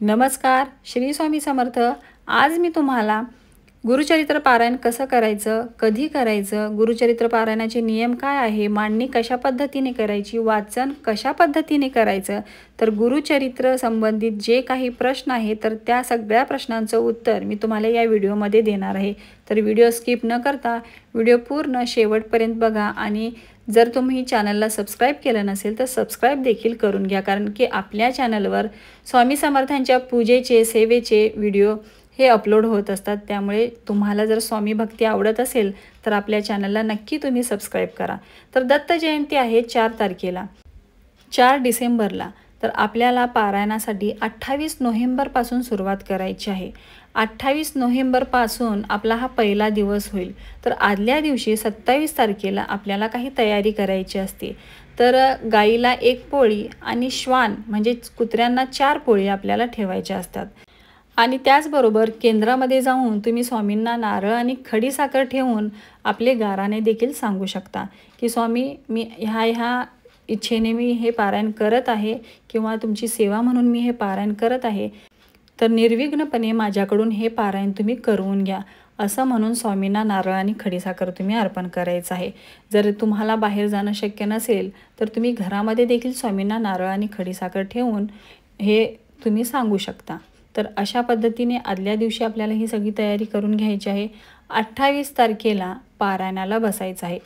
नमस्कार, श्री स्वामी समर्थ। आज मी तुम्हाला गुरुचरित्र पारायण कसं करायचं, कधी करायचं, गुरुचरित्र पारायणाचे नियम काय आहे, मांडणी कशा पद्धतीने करायची, वाचन कशा पद्धतीने करायचं, तर गुरुचरित्र संबंधित जे काही प्रश्न आहेत तर त्या सगळ्या प्रश्नांचं उत्तर मी तुम्हाला या व्हिडिओमध्ये देणार आहे। तर व्हिडिओ स्किप न करता व्हिडिओ पूर्ण शेवटपर्यंत बघा आणि जर तुम्ही चॅनलला सबस्क्राइब केलं नसेल तर सबस्क्राइब देखील करून घ्या, कारण की आपल्या चॅनलवर स्वामी समर्थांच्या पूजेचे सेवेचे व्हिडिओ हे अपलोड होत असतात। त्यामुळे तुम्हाला जर स्वामी भक्ती आवडत असेल तर आपल्या चॅनलला नक्की तुम्ही सबस्क्राइब करा। तर दत्त जयंती आहे 4 तारखेला, 4 डिसेंबरला। तर आपल्याला पारायणासाठी 28 नोव्हेंबरपासून सुरुवात करायची आहे। 28 नोव्हेंबरपासून आपला हा पहिला दिवस होईल। तर आदल्या दिवशी 27 तारखेला आपल्याला काही तयारी करायची असते। तर गाईला 1 पोळी आणि श्वान म्हणजे कुत्र्यांना 4 पोळी आपल्याला ठेवायच्या असतात। आणि त्याचबरोबर केंद्रामध्ये जाऊन तुम्ही स्वामींना नारळ आणि खडीसाखर ठेवून आपले गाराणे देखील सांगू शकता की स्वामी मी ह्या इच्छेने मी हे पारायण करत आहे किंवा तुमची सेवा म्हणून मी हे पारायण करत आहे, तर निर्विघ्नपणे माझ्याकडून हे पारायण तुम्ही करून घ्या, असं म्हणून स्वामींना नारळ आणि खडीसाखर तुम्ही अर्पण करायचं आहे। जर तुम्हाला बाहेर जाणं शक्य नसेल तर तुम्ही घरामध्ये देखील स्वामींना नारळ आणि खडीसाखर ठेवून हे तुम्ही सांगू शकता। तर अशा पद्धतीने आदल्या दिवशी आपल्याला ही सगळी तयारी करून घ्यायची आहे। 28 तारखेला पारायणाला बसायचं आहे।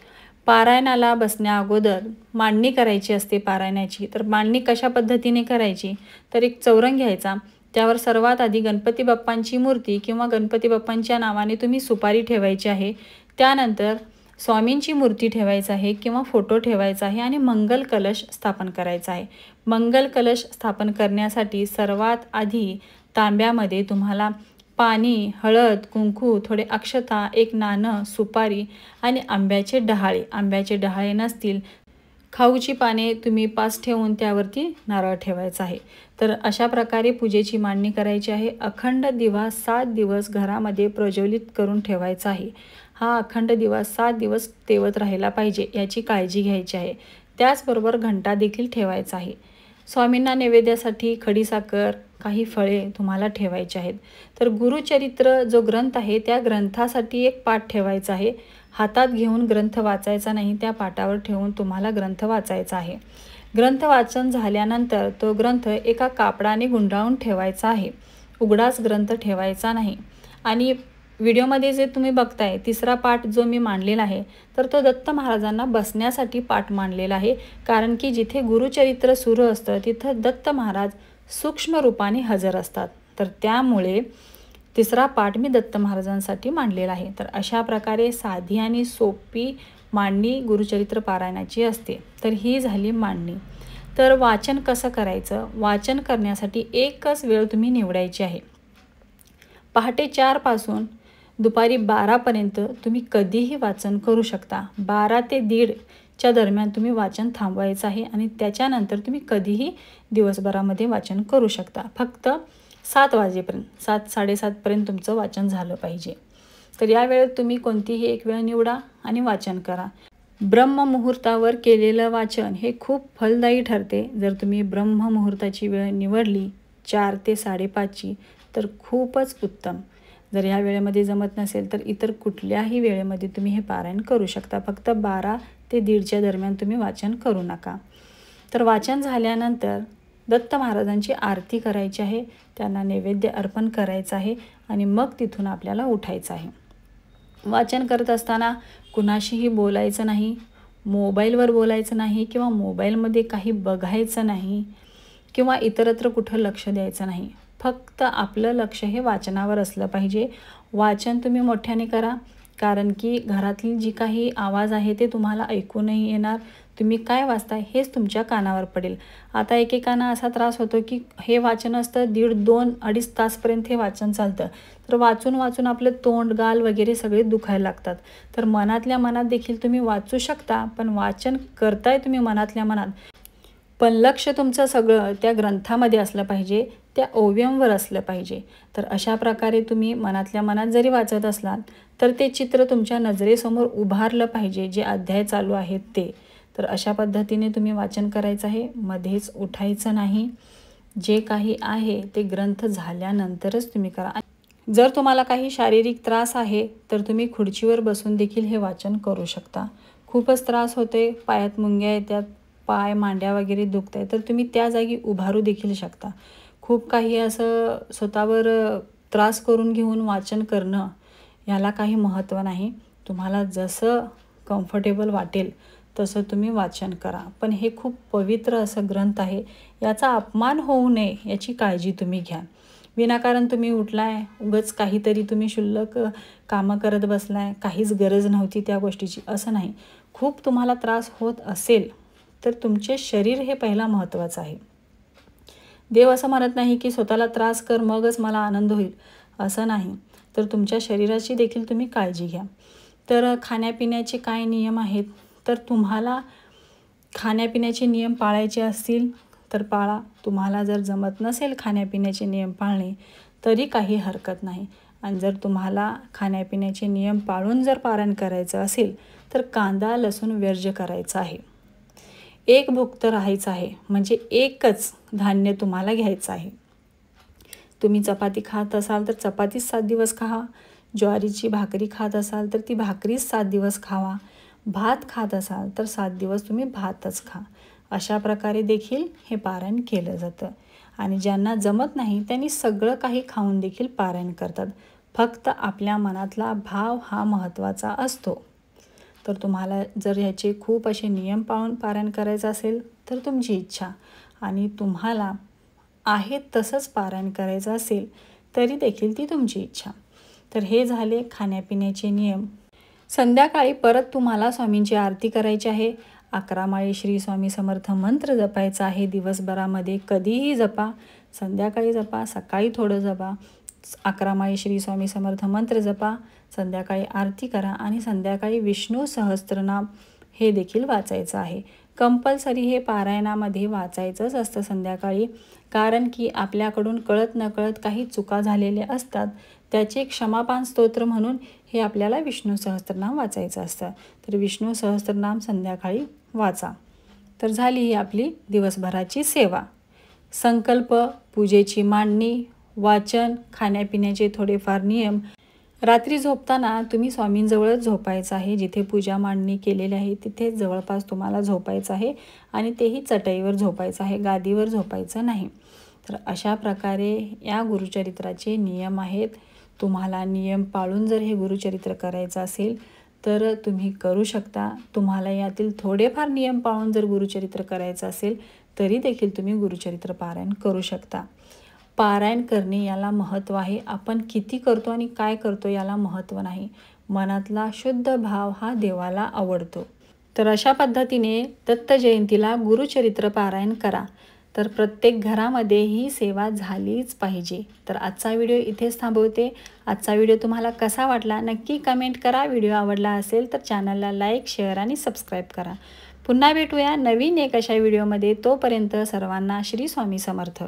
पारायणाला बसण्या अगोदर मांडणी करायची असते पारायणाची। तर मांडणी कशा पद्धतीने करायची, तर एक चौरंग घ्यायचा, त्यावर सर्वात आधी गणपती बाप्पांची मूर्ती किंवा गणपती बाप्पांच्या नावाने तुम्ही सुपारी ठेवायची आहे। त्यानंतर स्वामींची मूर्ती ठेवायची आहे किंवा फोटो ठेवायचा आहे आणि मंगल कलश स्थापन करायचा आहे। मंगल कलश स्थापन करण्यासाठी सर्वात आधी तांब्यामध्ये तुम्हाला पाणी, हळद, कुंकू, थोडे अक्षता, 1 नाणं, सुपारी आणि आंब्याचे डहाळे नसतील खाऊची पाने तुम्ही 5 ठेवून त्यावरती नारळ ठेवायचा आहे। तर अशा प्रकारे पूजेची मांडणी करायची आहे। अखंड दिवा 7 दिवस घरामध्ये प्रज्वलित करून ठेवायचा आहे। हा अखंड दिवा 7 दिवस तेवत राहायला पाहिजे याची काळजी घ्यायची आहे। त्याचबरोबर घंटा देखील ठेवायचा आहे। स्वामींना नैवेद्यासाठी खडीसाखर, काही फळे तुम्हाला ठेवायचे आहेत। तर गुरुचरित्र जो ग्रंथ आहे त्या ग्रंथासाठी एक पाठ ठेवायचा आहे। हातात घेऊन ग्रंथ वाचायचा नाही, त्या पाटावर ठेवून तुम्हाला ग्रंथ वाचायचा आहे। ग्रंथ वाचन झाल्यानंतर तो ग्रंथ एका कापडाने गुंडाळून ठेवायचा आहे, उघडाच ग्रंथ ठेवायचा नाही। आणि व्हिडिओमध्ये जे तुम्ही बघताय तिसरा पाठ जो मी मांडलेला आहे तर तो दत्त महाराजांना बसण्यासाठी पाठ मांडलेला आहे, कारण की जिथे गुरुचरित्र सुरू असतं तिथं दत्त महाराज सूक्ष्म रूपाने हजर असतात। तर त्यामुळे तिसरा पाठ मी दत्त महाराजांसाठी मांडलेला आहे। तर अशा प्रकारे साधी आणि सोपी मांडणी गुरुचरित्र पारायणाची असते। तर ही झाली मांडणी। तर वाचन कसं करायचं, वाचन करण्यासाठी एकच वेळ तुम्ही निवडायची आहे। पहाटे 4 पासून दुपारी 12 पर्यंत तुम्ही कधीही वाचन करू शकता। 12 ते 1:30च्या दरम्यान तुम्ही वाचन थांबवायचं आहे आणि त्याच्यानंतर तुम्ही कधीही दिवसभरामध्ये वाचन करू शकता। फक्त 7 वाजेपर्यंत, 7-7:30 पर्यंत तुमचं वाचन झालं पाहिजे। तर या वेळेत तुम्ही कोणतीही एक वेळ निवडा आणि वाचन करा। ब्रह्ममुहूर्तावर केलेलं वाचन हे खूप फलदायी ठरते। जर तुम्ही ब्रह्ममुहूर्ताची वेळ निवडली 4 ते 5:30ची तर खूपच उत्तम। जर ह्या वेळेमध्ये जमत नसेल तर इतर कुठल्याही वेळेमध्ये तुम्ही हे पारायण करू शकता। फक्त 12 ते 1:30च्या दरम्यान तुम्ही वाचन करू नका। तर वाचन झाल्यानंतर दत्त महाराजांची आरती करायची आहे, त्यांना नैवेद्य अर्पण करायचं आहे आणि मग तिथून आपल्याला उठायचं आहे। वाचन करत असताना कुणाशीही बोलायचं नाही, मोबाईलवर बोलायचं नाही किंवा मोबाईलमध्ये काही बघायचं नाही किंवा इतरत्र कुठं लक्ष द्यायचं नाही। फक्त आपलं लक्ष हे वाचनावर असलं पाहिजे। वाचन तुम्ही मोठ्याने करा, कारण की घरातली जी काही आवाज आहे ते तुम्हाला ऐकू नाही येणार। तुम्ही काय वाचताय हेच तुमच्या कानावर पडेल। आता एकेकांना असा त्रास होतो की हे वाचन असतं 1.5-2-2.5 तासपर्यंत हे वाचन चालतं, तर वाचून वाचून आपलं तोंड, गाल वगैरे सगळे दुखायला लागतात। तर मनातल्या मनात देखील तुम्ही वाचू शकता, पण वाचन करताय तुम्ही मनातल्या मनात, पण लक्ष तुमचं सगळं त्या ग्रंथामध्ये असलं पाहिजे, त्या ओव्यमवर असलं पाहिजे। तर अशा प्रकारे तुम्ही मनातल्या मनात जरी वाचत असलात तर ते चित्र तुमच्या नजरेसमोर उभारलं पाहिजे, जे अध्याय चालू आहेत ते। तर अशा पद्धतीने तुम्ही वाचन करायचं आहे, मध्येच उठायचं नाही। जे काही आहे ते ग्रंथ झाल्यानंतरच तुम्ही करा. जर तुम्हाला काही शारीरिक त्रास आहे तर तुम्ही खुर्चीवर बसून देखील हे वाचन करू शकता. खूपच त्रास होते, पायात मुंग्या येतात, पाय मांड्या वगैरे दुखत आहे, तर तुम्ही त्या जागी उभारू देखील शकता. खूप काही असं स्वतःवर त्रास करून घेऊन वाचन करणं याला काही महत्त्व नाही. तुम्हाला जसं कम्फर्टेबल वाटेल तसं तुम्ही वाचन करा. पण हे खूप पवित्र असं ग्रंथ आहे, याचा अपमान होऊ नये याची काळजी तुम्ही घ्या. विनाकारण तुम्ही उठलाय, उगाच काहीतरी तुम्ही क्षुल्लक कामं करत बसलाय, काहीच गरज नव्हती त्या गोष्टीची, असं नाही. खूप तुम्हाला त्रास होत असेल तर तुमचे शरीर हे पहिला महत्त्वाचं आहे. देव असं म्हणत नाही की स्वतःला त्रास कर मगच मला आनंद होईल, असं नाही. तर तुमच्या शरीराची देखील तुम्ही काळजी घ्या. तर खाण्यापिण्याचे काय नियम आहेत, तर तुम्हाला खाण्यापिण्याचे नियम पाळायचे असतील तर पाळा. तुम्हाला जर जमत नसेल खाण्यापिण्याचे नियम पाळणे तरी काही हरकत नाही. आणि जर तुम्हाला खाण्यापिण्याचे नियम पाळून जर पारायण करायचं असेल तर कांदा लसूण वर्ज्य करायचं आहे. एक भुक्त राहायचं आहे, म्हणजे एकच धान्य तुम्हाला घ्यायचं आहे. तुम्ही चपाती खात असाल तर चपातीच 7 दिवस खा. ज्वारीची भाकरी खात असाल तर ती भाकरीच 7 दिवस खावा. भात खात असाल तर 7 दिवस तुम्ही भातच खा. अशा प्रकारे देखील हे पारायण केलं जातं. आणि ज्यांना जमत नाही त्यांनी सगळं काही खाऊन देखील पारायण करतात. फक्त आपल्या मनातला भाव हा महत्त्वाचा असतो. तर तुम्हाला जर ह्याचे खूप असे नियम पाळून पारायण करायचं असेल तर तुमची इच्छा, आणि तुम्हाला आहे तसंच पारायण करायचं असेल तरी देखील ती तुमची इच्छा. तर हे झाले खाण्यापिण्याचे नियम. संध्याकाळी परत तुम्हाला स्वामींची आरती करायची आहे. 11 माळी श्री स्वामी समर्थ मंत्र जपायचा आहे. दिवसभरामध्ये कधीही जपा, संध्याकाळी जपा, सकाळी थोडं जपा. 11 माळी श्री स्वामी समर्थ मंत्र जपा, संध्याकाळी आरती करा आणि संध्याकाळी विष्णू सहस्त्रनाम हे देखील वाचायचं आहे. कंपल्सरी हे पारायणामध्ये वाचायचंच असतं संध्याकाळी, कारण की आपल्याकडून कळत नकळत काही चुका झालेल्या असतात. त्याचे क्षमापान स्तोत्र म्हणून हे आपल्याला विष्णू सहस्त्रनाम वाचायचं असतं. तर विष्णू सहस्त्रनाम संध्याकाळी वाचा. तर झाली ही आपली दिवसभराची सेवा. संकल्प, पूजेची मांडणी, वाचन, खाण्यापिण्याचे थोडेफार नियम. रात्री झोपताना तुम्ही स्वामींजवळच झोपायचं आहे. जिथे पूजा मांडणी केलेली आहे तिथे जवळपास तुम्हाला झोपायचं आहे, आणि तेही चटईवर झोपायचं आहे, गादीवर झोपायचं नाही. तर अशा प्रकारे या गुरुचरित्राचे नियम आहेत. तुम्हाला नियम पाळून जर हे गुरुचरित्र करायचं असेल तर तुम्ही करू शकता. तुम्हाला यातील थोडेफार नियम पाळून जर गुरुचरित्र करायचं असेल तरी देखील तुम्ही गुरुचरित्र पारायण करू शकता. पारायण करणे याला महत्त्व आहे. आपण किती करतो आणि काय करतो याला महत्त्व नाही. मनातला शुद्ध भाव हा देवाला आवडतो. तर अशा पद्धतीने दत्त जयंतीला गुरुचरित्र पारायण करा. तर प्रत्येक घरामध्ये ही सेवा झालीच पाहिजे. तर आजचा व्हिडिओ इथेच थांबवते. आजचा व्हिडिओ तुम्हाला कसा वाटला नक्की कमेंट करा. व्हिडिओ आवडला असेल तर चॅनलला लाईक, शेअर आणि सबस्क्राईब करा. पुन्हा भेटूया नवीन एक अशा व्हिडिओमध्ये. तोपर्यंत सर्वांना श्री स्वामी समर्थ.